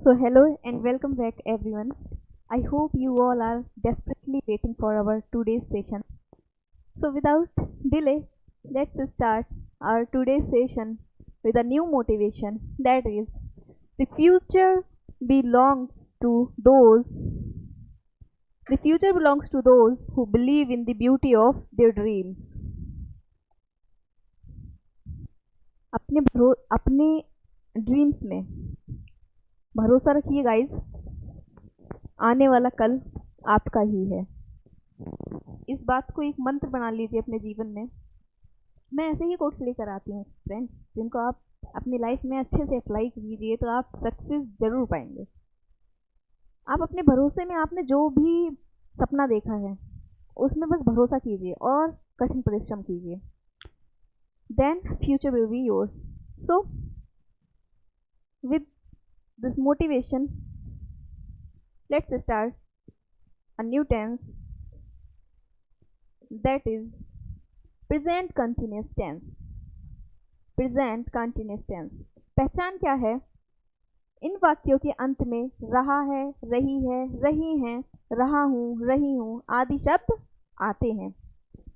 So, hello and welcome back, everyone. I hope you all are desperately waiting for our today's session. So, without delay, let's start our today's session with a new motivation, that is, the future belongs to those the future belongs to those who believe in the beauty of their dreams. अपने dreams में भरोसा रखिए guys, आने वाला कल आपका ही है। इस बात को एक मंत्र बना लीजिए अपने जीवन में। मैं ऐसे ही कोट्स लेकर आती हूँ फ्रेंड्स, जिनको आप अपनी लाइफ में अच्छे से अप्लाई कीजिए तो आप सक्सेस जरूर पाएंगे। आप अपने भरोसे में, आपने जो भी सपना देखा है उसमें बस भरोसा कीजिए और कठिन परिश्रम कीजिए, then future will be yours. So with this motivation, let's start a new tense, that is present continuous tense. present continuous tense पहचान क्या है? इन वाक्यों के अंत में रहा है, रही है, रही हैं, रहा हूँ, रही हूँ आदि शब्द आते हैं।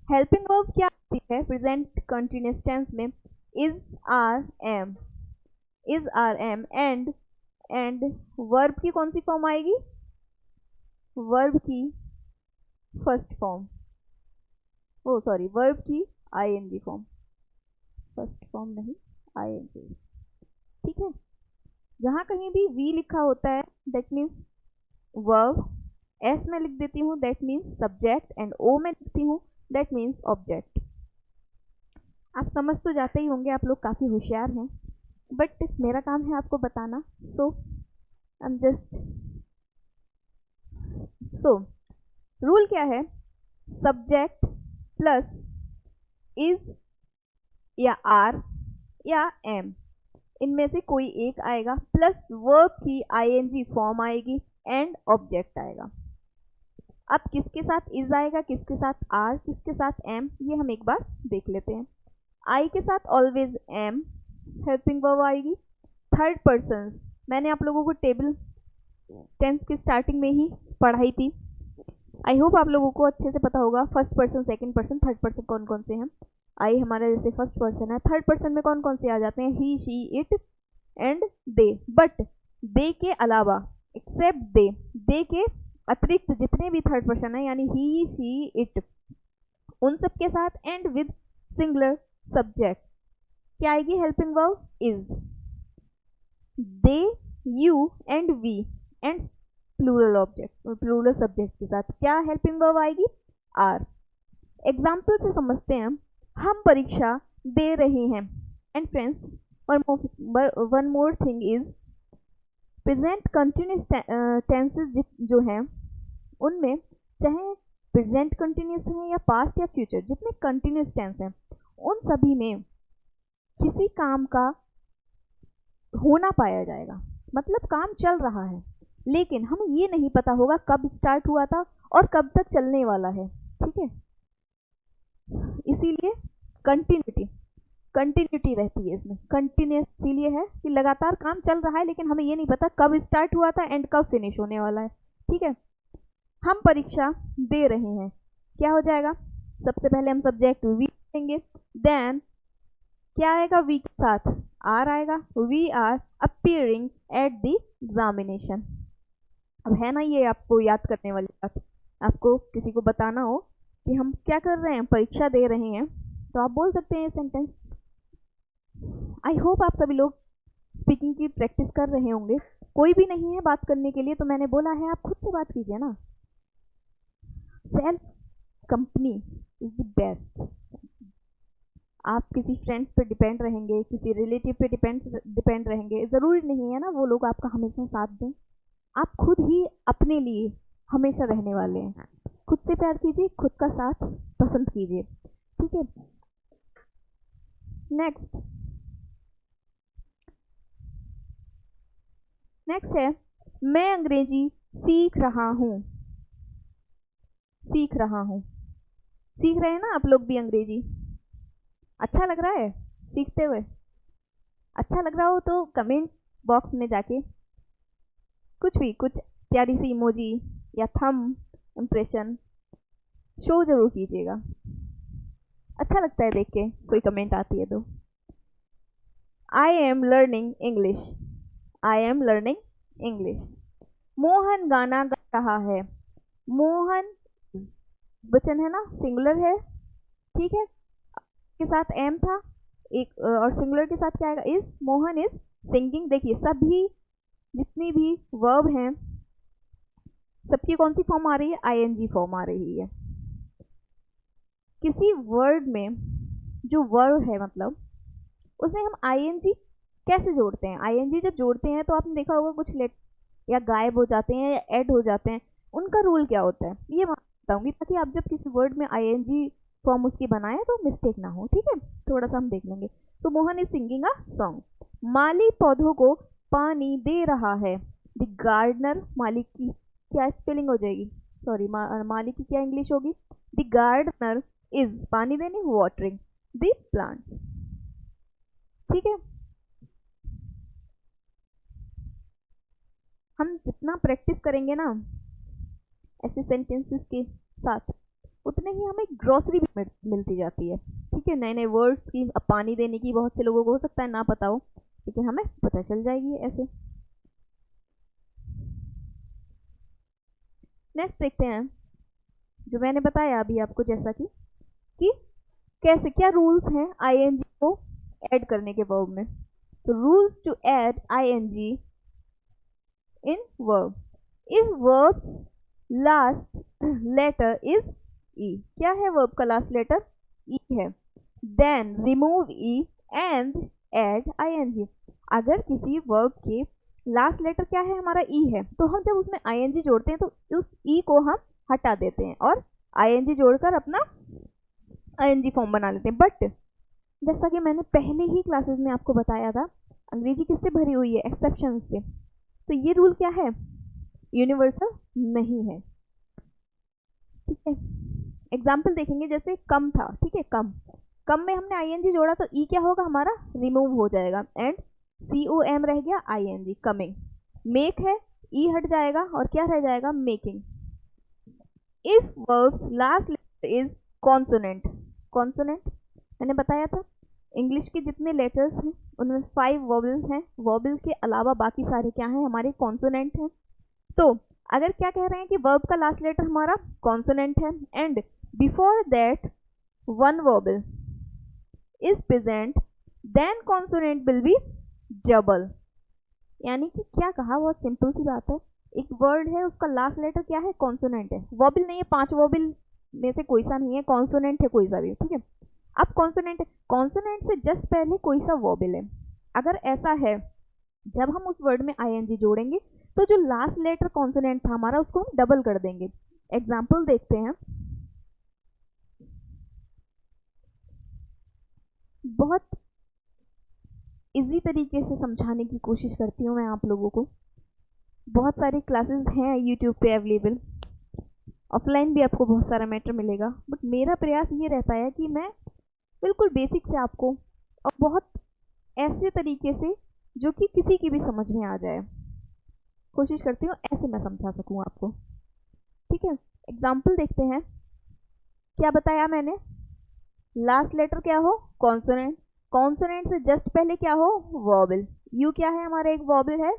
हेल्पिंग वर्ब क्या आती है प्रेजेंट कंटिन्यूस टेंस में? Is, are, am. Is, are, am and verb की कौन सी फॉर्म आएगी? वर्ब की फर्स्ट फॉर्म, वर्ब की आईएनजी फॉर्म, फर्स्ट फॉर्म नहीं, आईएनजी। ठीक है, जहां कहीं भी वी लिखा होता है दैट मीन्स वर्ब, एस में लिख देती हूँ दैट मीन्स सब्जेक्ट, एंड ओ में लिखती हूँ दैट मीन्स ऑब्जेक्ट। आप समझ तो जाते ही होंगे, आप लोग काफ़ी होशियार हैं, बट मेरा काम है आपको बताना। रूल क्या है? सब्जेक्ट प्लस इज या आर या एम, इनमें से कोई एक आएगा, प्लस वर्ब की आईएनजी फॉर्म आएगी एंड ऑब्जेक्ट आएगा। अब किसके साथ इज आएगा, किसके साथ आर, किसके साथ एम, ये हम एक बार देख लेते हैं। आई के साथ ऑलवेज एम हेल्पिंग वर्ब आएगी। थर्ड पर्सन, मैंने आप लोगों को टेबल टेंस की स्टार्टिंग में ही पढ़ाई थी, आई होप आप लोगों को अच्छे से पता होगा। First person, second person, third person कौन कौन से हैं। आई हमारा जैसे फर्स्ट पर्सन है, थर्ड पर्सन में कौन कौन से आ जाते हैं? He, she, it and they. But they के अलावा, एक्सेप्ट दे के अतिरिक्त जितने भी थर्ड पर्सन है यानी ही, शी, इट, उन सब के साथ एंड विद सिंगुलर सब्जेक्ट क्या आएगी? Helping verb is. They, you and we and plural object, plural subject के साथ क्या हेल्पिंग वर्ब आएगी? आर। एग्जाम्पल से समझते हैं। हम परीक्षा दे रहे हैं। And friends, one more thing is present continuous tenses जो हैं उनमें चाहे प्रेजेंट कंटिन्यूस है या पास्ट या फ्यूचर, जितने कंटिन्यूस टेंस हैं उन सभी में किसी काम का होना पाया जाएगा, मतलब काम चल रहा है, लेकिन हमें ये नहीं पता होगा कब स्टार्ट हुआ था और कब तक चलने वाला है। ठीक है, इसीलिए कंटिन्यूटी रहती है इसमें। कंटिन्यूस इसीलिए है कि लगातार काम चल रहा है लेकिन हमें ये नहीं पता कब स्टार्ट हुआ था एंड कब फिनिश होने वाला है। ठीक है, हम परीक्षा दे रहे हैं, क्या हो जाएगा? सबसे पहले हम सब्जेक्ट वी देंगे, देन क्या आएगा? वी के साथ आर आएगा। We are appearing at the examination. अब है ना ये आपको याद करने वाली बात, आपको किसी को बताना हो कि हम क्या कर रहे हैं, परीक्षा दे रहे हैं, तो आप बोल सकते हैं सेंटेंस। आई होप आप सभी लोग स्पीकिंग की प्रैक्टिस कर रहे होंगे। कोई भी नहीं है बात करने के लिए तो मैंने बोला है आप खुद से बात कीजिए ना। Self company is the best. आप किसी फ्रेंड्स पे डिपेंड रहेंगे, किसी रिलेटिव पे डिपेंड रहेंगे, ज़रूरी नहीं है ना वो लोग आपका हमेशा साथ दें। आप खुद ही अपने लिए हमेशा रहने वाले हैं। खुद से प्यार कीजिए, खुद का साथ पसंद कीजिए। ठीक है, नेक्स्ट है मैं अंग्रेजी सीख रहा हूँ। सीख रहे हैं ना आप लोग भी अंग्रेजी? अच्छा लग रहा है सीखते हुए? अच्छा लग रहा हो तो कमेंट बॉक्स में जाके कुछ भी, कुछ प्यारी सी इमोजी या थम इम्प्रेशन शो जरूर कीजिएगा। अच्छा लगता है देख के कोई कमेंट आती है तो। I am learning English, I am learning English. Mohan गाना गा रहा है। मोहन वचन है ना, सिंगुलर है, ठीक है, के साथ एम था एक, और सिंगुलर के साथ क्या आएगा, इज। Mohan is singing. देखिए सभी जितनी भी वर्ब हैं सबकी कौन सी फॉर्म आ रही है, आईएनजी फॉर्म आ रही है। किसी वर्ड में जो वर्ब है मतलब उसमें हम आईएनजी कैसे जोड़ते हैं। आईएनजी जब जोड़ते हैं तो आपने देखा होगा कुछ लेट या गायब हो जाते हैं या ऐड हो जाते हैं, उनका रूल क्या होता है ये मैं बताऊंगी, ताकि आप जब किसी वर्ड में आईएनजी फॉर्म उसकी बनाए तो मिस्टेक ना हो, ठीक है। थोड़ा सा हम देख लेंगे। तो Mohan is singing a song. माली पौधों को पानी दे रहा है। द गार्डनर, माली की क्या स्पेलिंग हो जाएगी, सॉरी माली की क्या इंग्लिश होगी, द गार्डनर इज पानी देने, वाटरिंग द प्लांट्स, ठीक है। हम जितना प्रैक्टिस करेंगे ना ऐसे सेंटेंसेस के साथ उतने ही हमें ग्रॉसरी भी मिलती जाती है, ठीक है। नए नए वर्ड्स की, अब पानी देने की बहुत से लोगों को हो सकता है ना पता हो, लेकिन हमें पता चल जाएगी ऐसे। नेक्स्ट देखते हैं जो मैंने बताया अभी आपको, जैसा कि कैसे क्या रूल्स हैं आईएनजी को ऐड करने के वर्ब में। तो rules to add ING in verb, if verbs last letter is E, क्या है वर्ब का लास्ट लेटर ई है, then remove E and add ING. अगर किसी वर्ब के लास्ट लेटर क्या है, हमारा ई है, तो हम जब उसमें आईएनजी जोड़ते हैं तो उस ई को हम हटा देते हैं और आईएनजी जोड़कर अपना आईएनजी फॉर्म बना लेते हैं। बट जैसा कि मैंने पहले ही क्लासेस में आपको बताया था, अंग्रेजी किससे भरी हुई है, एक्सेप्शन से। तो ये रूल क्या है, यूनिवर्सल नहीं है, ठीक है। एग्जाम्पल देखेंगे, जैसे कम था, ठीक है, कम, कम में हमने आईएनजी जोड़ा तो ई क्या होगा, हमारा रिमूव हो जाएगा एंड COM रह गया आईएनजी, कमिंग। मेक है, ई हट जाएगा और क्या रह जाएगा, making. If verbs last letter is consonant, consonant मैंने बताया था इंग्लिश के जितने लेटर्स हैं उनमें 5 वॉबल्स हैं, वॉबल के अलावा बाकी सारे क्या हैं, हमारे कॉन्सोनेंट हैं। तो अगर क्या कह रहे हैं कि वर्ब का लास्ट लेटर हमारा कॉन्सोनेंट है and before that one vowel is present, then consonant will be double. यानी कि क्या कहा, बहुत सिंपल सी बात है, एक वर्ड है उसका लास्ट लेटर क्या है, कॉन्सोनेंट है, वॉबल नहीं है, 5 वॉबल में से कोई सा नहीं है, कॉन्सोनेंट है कोई सा भी, ठीक है। अब कॉन्सोनेंट है, कॉन्सोनेंट से जस्ट पहले कोई सा वॉबल है, अगर ऐसा है जब हम उस वर्ड में आईएनजी जोड़ेंगे तो जो लास्ट लेटर कॉन्सोनेंट था हमारा उसको हम डबल कर देंगे। एग्जाम्पल देखते हैं, बहुत इजी तरीके से समझाने की कोशिश करती हूँ मैं आप लोगों को। बहुत सारी क्लासेस हैं यूट्यूब पे अवेलेबल, ऑफलाइन भी आपको बहुत सारा मैटर मिलेगा, बट मेरा प्रयास ये रहता है कि मैं बिल्कुल बेसिक से आपको और बहुत ऐसे तरीके से जो कि किसी की भी समझ में आ जाए, कोशिश करती हूँ ऐसे मैं समझा सकूँ आपको, ठीक है। एग्जाम्पल देखते हैं, क्या बताया मैंने, लास्ट लेटर क्या हो, कॉन्सोनेंट, कॉन्सोनेंट से जस्ट पहले क्या हो, वॉबल, यू क्या है हमारा एक वॉबल है,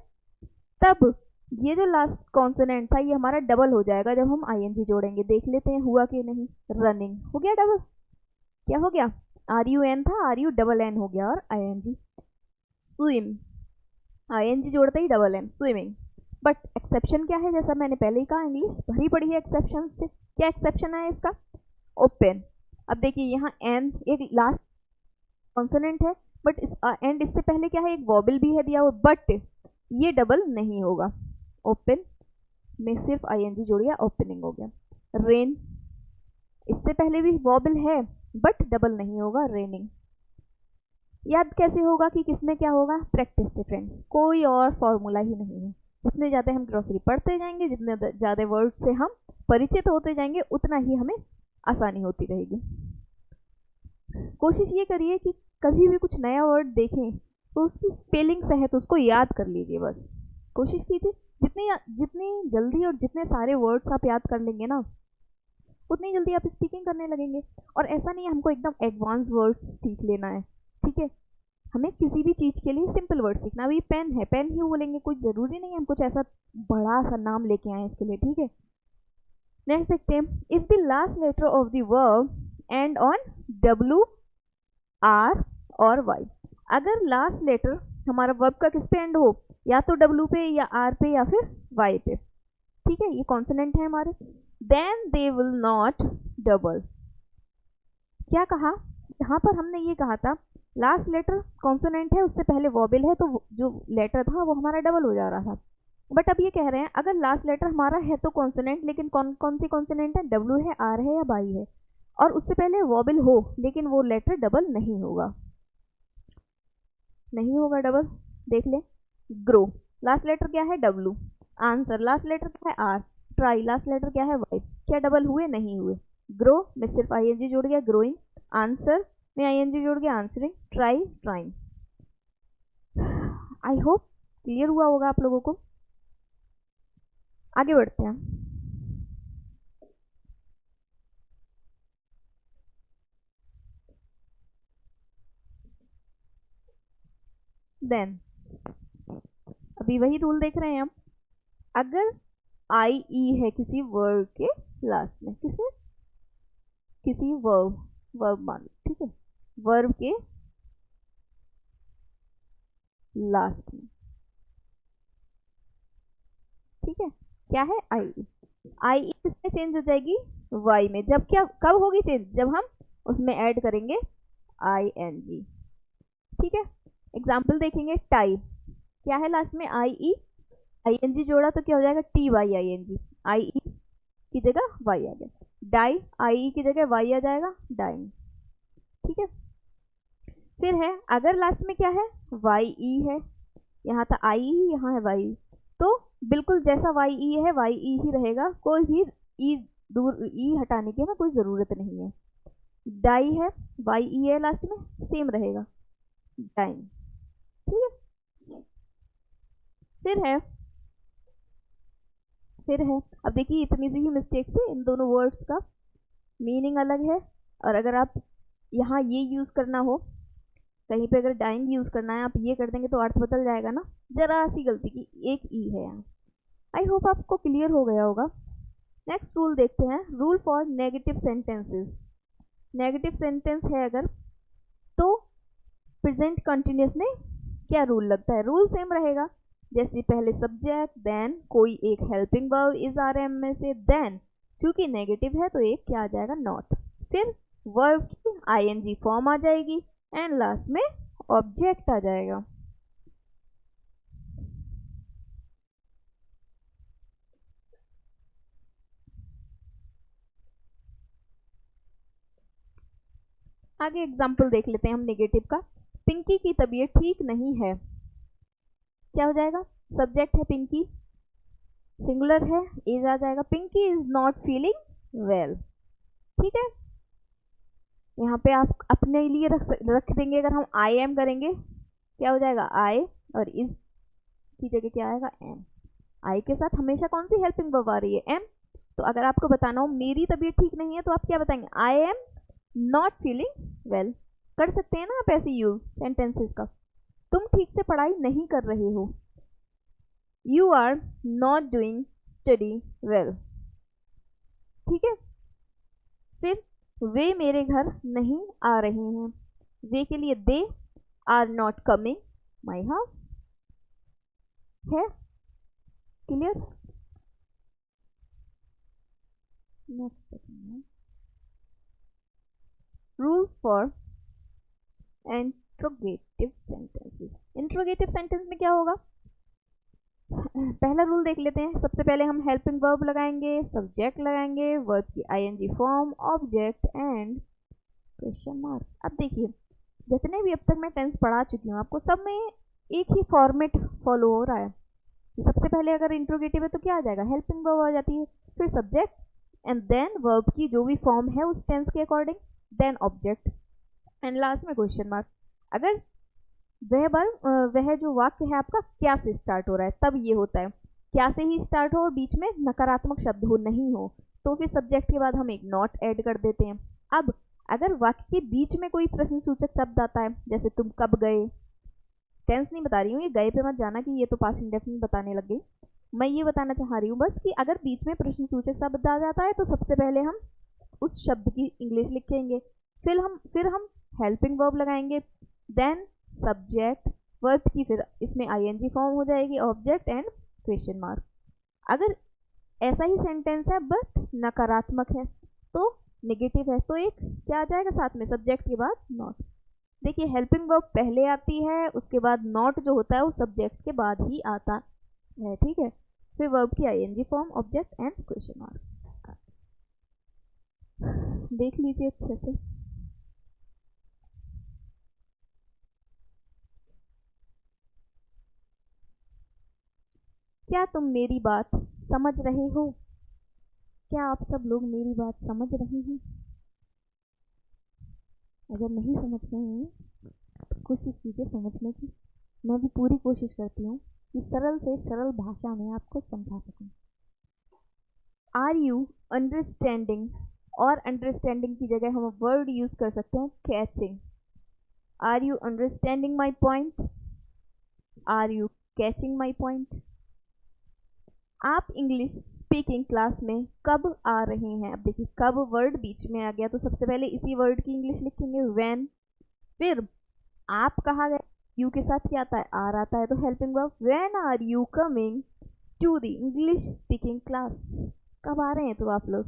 तब ये जो लास्ट कॉन्सोनेंट था ये हमारा डबल हो जाएगा जब हम आईएनजी जोड़ेंगे। देख लेते हैं हुआ कि नहीं, रनिंग हो गया डबल, क्या हो गया, RUN था, RU डबल N हो गया और आईएनजी। स्विम, आईएनजी जोड़ते ही double N, swimming. But exception क्या है, जैसा मैंने पहले ही कहा इंग्लिश भरी पड़ी है एक्सेप्शन से। क्या एक्सेप्शन है इसका, ओपन। अब देखिए यहाँ एन एक लास्ट कॉन्सोनेंट है, बट इस एंड इससे पहले क्या है, एक वॉबल भी है दिया हुआ, बट ये डबल नहीं होगा। ओपन में सिर्फ आईएनजी जोड़ गया, ओपनिंग हो गया। रेन, इससे पहले भी वॉबल है बट डबल नहीं होगा, रेनिंग। याद कैसे होगा कि किसमें क्या होगा, प्रैक्टिस से फ्रेंड्स, कोई और फॉर्मूला ही नहीं है। जितने ज़्यादा हम ग्रोसरी पढ़ते जाएंगे, जितने ज़्यादा वर्ड से हम परिचित होते जाएंगे, उतना ही हमें आसानी होती रहेगी। कोशिश ये करिए कि कभी भी कुछ नया वर्ड देखें तो उसकी स्पेलिंग सहित उसको याद कर लीजिए, बस कोशिश कीजिए। जितनी जितनी जल्दी और जितने सारे वर्ड्स आप याद कर लेंगे ना, उतनी जल्दी आप स्पीकिंग करने लगेंगे। और ऐसा नहीं है हमको एकदम एडवांस वर्ड्स सीख लेना है, ठीक है। हमें किसी भी चीज़ के लिए सिंपल वर्ड सीखना। अभी पेन है, पेन ही बोलेंगे, कोई ज़रूरी नहीं है हम कुछ ऐसा बड़ा सा नाम लेके आए इसके लिए, ठीक है। नेक्स्ट देखते हैं, if the last letter of the verb end on W, R और Y। अगर लास्ट लेटर हमारा वर्ब का किस पे एंड हो, या तो W पे या R पे या फिर Y पे, ठीक है, ये कॉन्सोनेंट है हमारे, then they will not double. क्या कहा यहाँ पर, हमने ये कहा था लास्ट लेटर कॉन्सोनेंट है, उससे पहले वॉबल है, तो जो लेटर था वो हमारा डबल हो जा रहा था। बट अब ये कह रहे हैं अगर लास्ट लेटर हमारा है तो कॉन्सोनेंट, लेकिन कौन कौन सी कॉन्सोनेंट है, W है, R है या Y है, और उससे पहले वॉबल हो लेकिन वो लेटर डबल नहीं होगा, नहीं होगा डबल। देख ले, ग्रो लास्ट लेटर क्या है, W, आंसर लास्ट लेटर क्या है, R, ट्राई लास्ट लेटर क्या है, Y, क्या डबल हुए, नहीं हुए। ग्रो में सिर्फ ING जुड़ गया, ग्रोइंग, आंसर में ING जुड़ गया, answering, try, trying. I hope clear हुआ होगा आप लोगों को। आगे बढ़ते हैं। देन अभी वही रूल देख रहे हैं हम, अगर IE है किसी वर्ब के लास्ट में, किसी वर्ब मान लो, ठीक है, वर्ब के लास्ट में, ठीक है, क्या है, IE किसमें चेंज हो जाएगी, Y में। जब क्या, कब होगी चेंज, जब हम उसमें ऐड करेंगे ING, ठीक है। एग्जाम्पल देखेंगे, टाई क्या है लास्ट में, IE, ING जोड़ा तो क्या हो जाएगा, TYING, IE की जगह Y आ गया। डाई, IE की जगह Y आ जाएगा, डाइंग, ठीक है। फिर है, अगर लास्ट में क्या है, YE है, यहाँ था IE, यहाँ है YE, तो बिल्कुल जैसा YE है YE ही रहेगा, कोई भी E दूर, E हटाने की ना कोई ज़रूरत नहीं है। डाई है, YE है लास्ट में, सेम रहेगा, डाइंग, ठीक है। फिर है, अब देखिए इतनी सी ही मिस्टेक से इन दोनों वर्ड्स का मीनिंग अलग है, और अगर आप यहाँ ये यूज़ करना हो, कहीं पे अगर डाइंग यूज़ करना है, आप ये कर देंगे तो अर्थ बदल जाएगा ना, जरा सी गलती की, एक ई है यहाँ। आई होप आपको क्लियर हो गया होगा। नेक्स्ट रूल देखते हैं, rule for negative sentences. Negative sentence है अगर, तो प्रेजेंट कंटिन्यूस में क्या रूल लगता है, रूल सेम रहेगा, जैसे पहले सब्जेक्ट, देन कोई एक हेल्पिंग वर्ब इज RM में से, देन क्योंकि नेगेटिव है तो एक क्या आ जाएगा, नॉट, फिर वर्ब की ING फॉर्म आ जाएगी, एंड लास्ट में ऑब्जेक्ट आ जाएगा। आगे एग्जाम्पल देख लेते हैं हम नेगेटिव का। पिंकी की तबीयत ठीक नहीं है, क्या हो जाएगा, सब्जेक्ट है पिंकी, सिंगुलर है, इज आ जाएगा, Pinky is not feeling well, ठीक है। यहाँ पे आप अपने लिए रख देंगे, अगर हम IM करेंगे क्या हो जाएगा, I, और इज की जगह क्या आएगा, M। I के साथ हमेशा कौन सी हेल्पिंग वर्ब आ रही है, M। तो अगर आपको बताना हो मेरी तबीयत ठीक नहीं है, तो आप क्या बताएंगे, I am not feeling well. कर सकते हैं ना आप ऐसे यूज सेंटेंसेस का, तुम ठीक से पढ़ाई नहीं कर रहे हो, you are not doing study well, ठीक है। फिर वे मेरे घर नहीं आ रहे हैं, वे के लिए they are not coming my house, है clear. Next rules for interrogative sentences. Interrogative sentence में क्या होगा, पहला रूल देख लेते हैं। सबसे पहले हम हेल्पिंग वर्ब लगाएंगे, सब्जेक्ट लगाएंगे, वर्ब की ING form, object and question mark. अब देखिए जितने भी अब तक मैं टेंस पढ़ा चुकी हूँ आपको, सब में एक ही फॉर्मेट फॉलो हो रहा है। सबसे पहले अगर इंट्रोगेटिव है तो क्या आ जाएगा, हेल्पिंग वर्ब आ जाती है, फिर सब्जेक्ट, एंड देन वर्ब की जो भी फॉर्म है उस टेंस के according, then object, and last में क्वेश्चन मार्क। अगर वह जो वाक्य है आपका क्या से स्टार्ट हो रहा है तब ये होता है, क्या से ही स्टार्ट हो और बीच में नकारात्मक शब्द हो, नहीं हो, तो फिर सब्जेक्ट के बाद हम एक नॉट ऐड कर देते हैं। अब अगर वाक्य के बीच में कोई प्रश्नसूचक शब्द आता है, जैसे तुम कब गए, टेंस नहीं बता रही हूँ, ये गए पे मत जाना कि ये तो पास्ट इंडेफिनिट बताने लग गई, मैं ये बताना चाह रही हूँ बस कि अगर बीच में प्रश्नसूचक शब्द आ जाता है तो सबसे पहले हम उस शब्द की इंग्लिश लिखेंगे, फिर हम हेल्पिंग वर्ब लगाएंगे, देन सब्जेक्ट, वर्ब की फिर इसमें आईएनजी फॉर्म हो जाएगी, ऑब्जेक्ट एंड क्वेश्चन मार्क। अगर ऐसा ही सेंटेंस है बट नकारात्मक है तो नेगेटिव है, तो एक क्या आ जाएगा साथ में, सब्जेक्ट के बाद नॉट। देखिए हेल्पिंग वर्ब पहले आती है, उसके बाद नॉट जो होता है वो सब्जेक्ट के बाद ही आता है, ठीक है। फिर वर्ब की ING form, object and question mark. देख लीजिए अच्छे से। क्या तुम मेरी बात समझ रहे हो? क्या आप सब लोग मेरी बात समझ रहे हैं? अगर नहीं समझ रहे हैं तो कोशिश कीजिए समझने की। मैं भी पूरी कोशिश करती हूँ कि सरल से सरल भाषा में आपको समझा सकूं। आर यू अंडरस्टैंडिंग, और अंडरस्टैंडिंग की जगह हम वर्ड यूज कर सकते हैं catching. Are you understanding my point? Are you catching my point? आप इंग्लिश स्पीकिंग क्लास में कब आ रहे हैं? अब देखिए कब वर्ड बीच में आ गया तो सबसे पहले इसी वर्ड की इंग्लिश लिखेंगे व्हेन। फिर आप कहा गए, यू के साथ क्या आता है, आर आता है, तो helping verb, when are you coming to the English speaking class? कब आ रहे हैं तो आप लोग?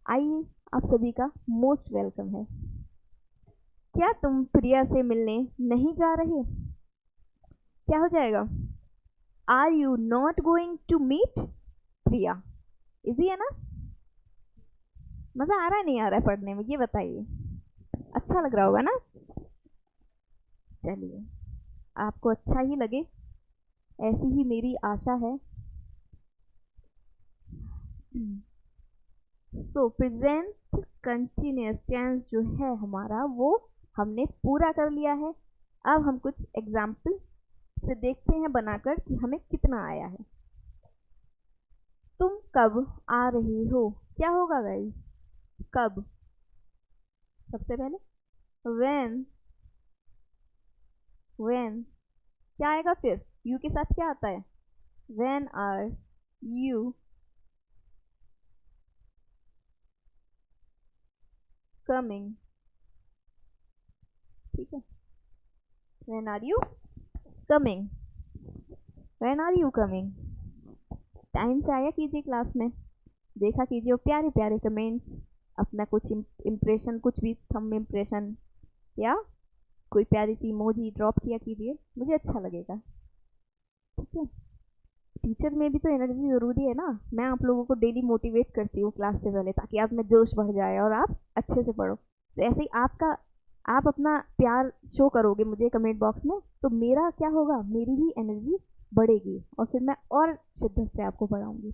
आइए, आप सभी का मोस्ट वेलकम है। क्या तुम प्रिया से मिलने नहीं जा रहे? क्या हो जाएगा? Are you not going to meet Priya? Easy है ना? मजा आ रहा है नहीं आ रहा है पढ़ने में, ये बताइए। अच्छा लग रहा होगा ना? चलिए, आपको अच्छा ही लगे, ऐसी ही मेरी आशा है। सो प्रेजेंट कंटिन्यूअस टेंस जो है हमारा वो हमने पूरा कर लिया है। अब हम कुछ एग्जाम्पल से देखते हैं बनाकर कि हमें कितना आया है। तुम कब आ रही हो? क्या होगा गाइस? कब, सबसे पहले when, when क्या आएगा फिर, यू के साथ क्या आता है, when are you coming, ठीक है, when are you coming, when are you coming। Time से आया कीजिए क्लास में, देखा कीजिए, और प्यारे प्यारे कमेंट्स, अपना कुछ इम्प्रेशन, कुछ भी थंब इम्प्रेशन या कोई प्यारी सी इमोजी ड्रॉप किया कीजिए, मुझे अच्छा लगेगा, ठीक है। टीचर में भी तो एनर्जी ज़रूरी है ना, मैं आप लोगों को डेली मोटिवेट करती हूँ क्लास से पहले, ताकि आप में जोश बढ़ जाए और आप अच्छे से पढ़ो। तो ऐसे ही आप अपना प्यार शो करोगे मुझे कमेंट बॉक्स में, तो मेरा क्या होगा, मेरी भी एनर्जी बढ़ेगी और फिर मैं और शिद्दत से आपको पढ़ाऊँगी।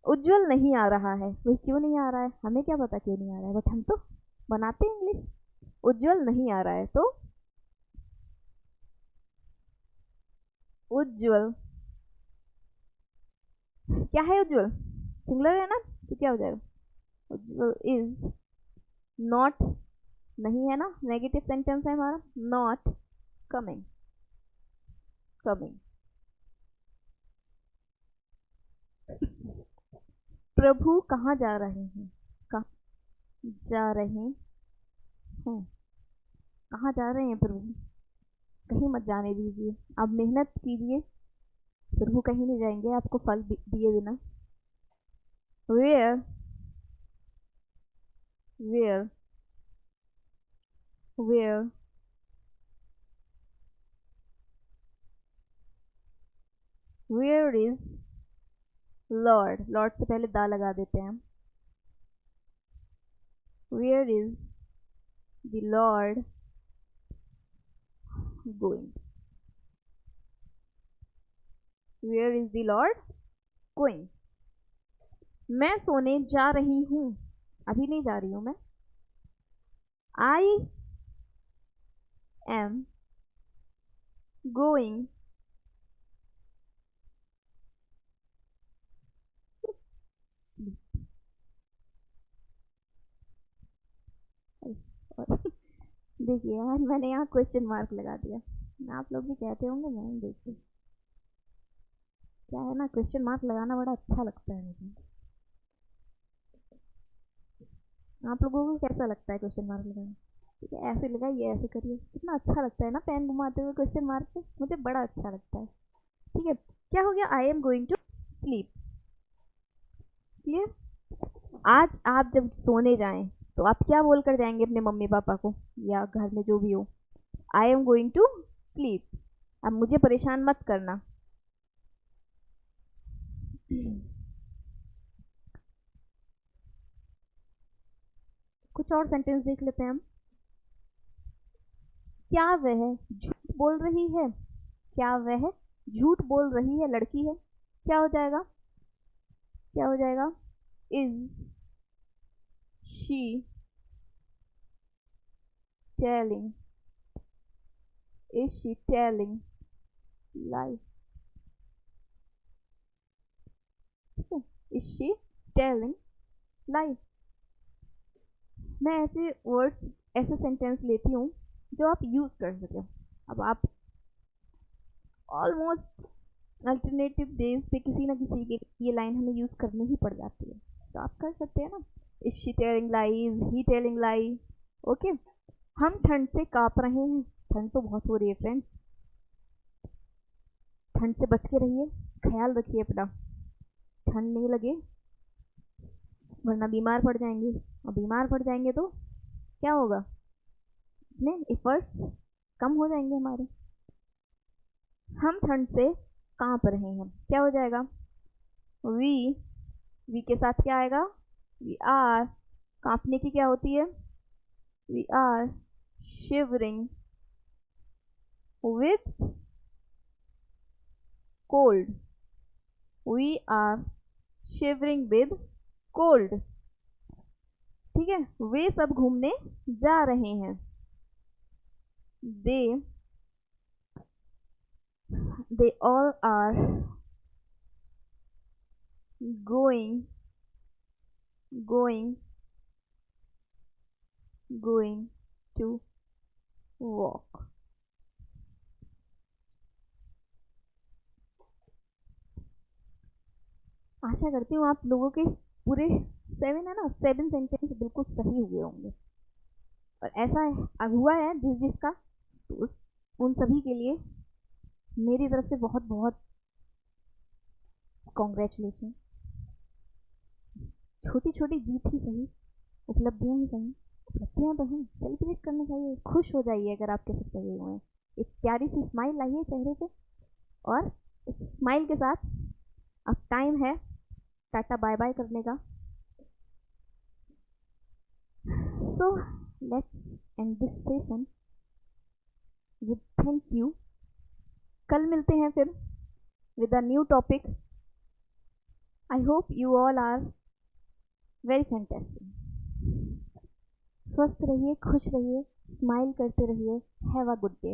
उज्जवल नहीं आ रहा है, वही क्यों नहीं आ रहा है, हमें क्या पता क्यों नहीं आ रहा है, बट हम तो बनाते हैं इंग्लिश। उज्जवल नहीं आ रहा है तो उज्जवल, क्या है उज्जवल, सिंगुलर है ना, तो क्या हो जाएगा, उज्जवल इज नॉट, नहीं है ना, नेगेटिव सेंटेंस है हमारा, नॉट कमिंग, कमिंग। प्रभु कहाँ जा रहे हैं? कहाँ जा रहे हैं? कहाँ जा रहे हैं प्रभु? कहीं मत जाने दीजिए, आप मेहनत कीजिए, प्रभु कहीं नहीं जाएंगे आपको फल दिए बिना। Where, where, where, where is lord, lord से पहले दा लगा देते हैं हम, where is the lord going, where is the lord going. मैं सोने जा रही हूँ, अभी नहीं जा रही हूँ मैं, आई एम गोइंग और देखिए यार, मैंने यहाँ क्वेश्चन मार्क लगा दिया। आप लोग भी कहते होंगे, मैम देखिए क्या है ना, क्वेश्चन मार्क लगाना बड़ा अच्छा लगता है मुझे। आप लोगों को कैसा लगता है क्वेश्चन मार्क लगाना? ठीक है, ऐसे लगाइए, ऐसे करिए, कितना अच्छा लगता है ना पेन घुमाते हुए क्वेश्चन मार्क पे, मुझे बड़ा अच्छा लगता है। ठीक है, क्या हो गया, I am going to sleep. Clear? आज आप जब सोने जाएं तो आप क्या बोल कर जाएंगे अपने मम्मी पापा को या घर में जो भी हो? I am going to sleep. अब मुझे परेशान मत करना। कुछ और सेंटेंस देख लेते हैं हम। क्या वह झूठ बोल रही है? क्या वह झूठ बोल रही है? लड़की है, क्या हो जाएगा? क्या हो जाएगा? Is she telling? Is she telling लाई? ठीक है, इज शी टेलिंग लाई। मैं ऐसे वर्ड्स, ऐसे सेंटेंस लेती हूँ जो आप यूज कर सके। अब आप ऑलमोस्ट अल्टरनेटिव डेज पे किसी ना किसी के ये लाइन हमें यूज करनी ही पड़ जाती है, तो आप कर सकते हैं ना। Is she telling lie? Is he telling lie? Okay. हम ठंड से कांप रहे हैं। ठंड तो बहुत हो रही है फ्रेंड्स, ठंड से बच के रहिए, ख्याल रखिए अपना, ठंड नहीं लगे वरना बीमार पड़ जाएंगे, और बीमार पड़ जाएंगे तो क्या होगा? इतने एफर्ट्स कम हो जाएंगे हमारे। हम ठंड से कांप रहे हैं, क्या हो जाएगा? वी के साथ क्या आएगा? We are. कांपने की क्या होती है? We are shivering with cold. We are shivering with cold. ठीक है, वे सब घूमने जा रहे हैं। They all are going going going to walk. आशा करती हूँ आप लोगों के पूरे 7 है ना, 7 सेंटेंस बिल्कुल सही हुए होंगे। और ऐसा हुआ है जिस जिसका, तो उन सभी के लिए मेरी तरफ से बहुत बहुत कॉन्ग्रेचुलेशन। छोटी छोटी जीत ही सही, उपलब्धियां ही सही, उपलब्धियां तो हैं, सेलिब्रेट करना चाहिए, खुश हो जाइए अगर आपके सब सही हुए हैं। एक प्यारी सी स्माइल लाइए चेहरे पे, और इस स्माइल के साथ अब टाइम है टाटा बाय बाय करने का। So let's end this session with thank you. कल मिलते हैं फिर with a new topic. I hope you all are very fantastic. स्वस्थ रहिए, खुश रहिए, स्माइल करते रहिए। Have a good day.